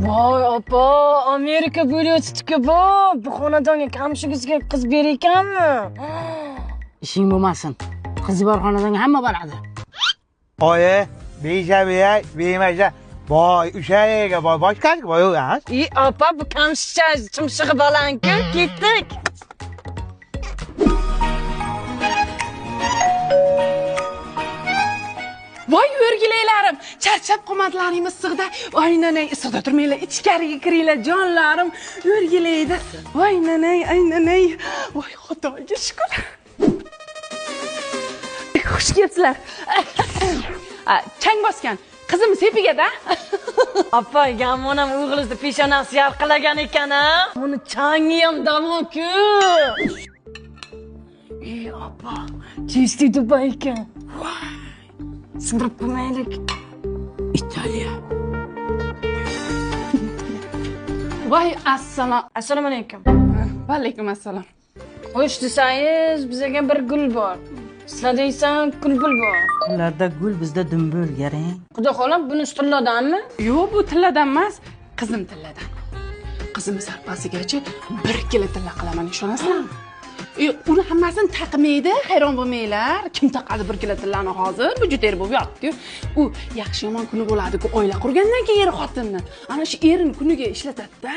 Voy opa, Amerika bo'lyapti-ku bu xonadonga kamshigizga qiz ber ekanmi? Ishing bo'lmasin. Qizi bor xonadonga hamma boradi. Oyi, beyja, beymaja. Voy, o'sha yerga boshqasi voy emas. Opa, bu kamshcha chumshig'i baland-ku, ketdik. Voy o'rgilaylarim, charchab qomatlaring issiqda. Voy nanay, issiqda turmanglar, ichkariga kiringlar jonlarim. O'rgilaydi. Voy nanay, ay nanay. Voy Xudoga shukr. Xush kelibsizlar. Chang bosgan. Qizim sepiga-da. Opa, yamonam o'g'lizni peshonasi yarqilagan ekan-a. Uni changi ham davo-ku. Opa, чистый Dubay ekan. Sindirib qo'ymaylik. Italiya. Voy assalom. Assalomu alaykum. Va alaykum assalom. Xo'sh desangiz, bizga bir gul bor. Sizlar deysan, kulbul bor. Ularda gul, bizda dumbul, garang. Xudo xohlab, buni tilladanmi? Yo'q, bu tilladan emas, qizim tilladan. Qizim sarpasigacha 1 kilo tilla qilaman, ishonasizlarmi? Uni hammasini taqmaydi, hayron bo'lmanglar. Kim taqadi 1 kilo tillani hozir? Bu juda er bo'lib yotdi-ku. U yaxshi yomon kuni bo'ladi-ku, oila qurgandan keyin xotinni. Ana shu erini kuniga ishlatadi-da.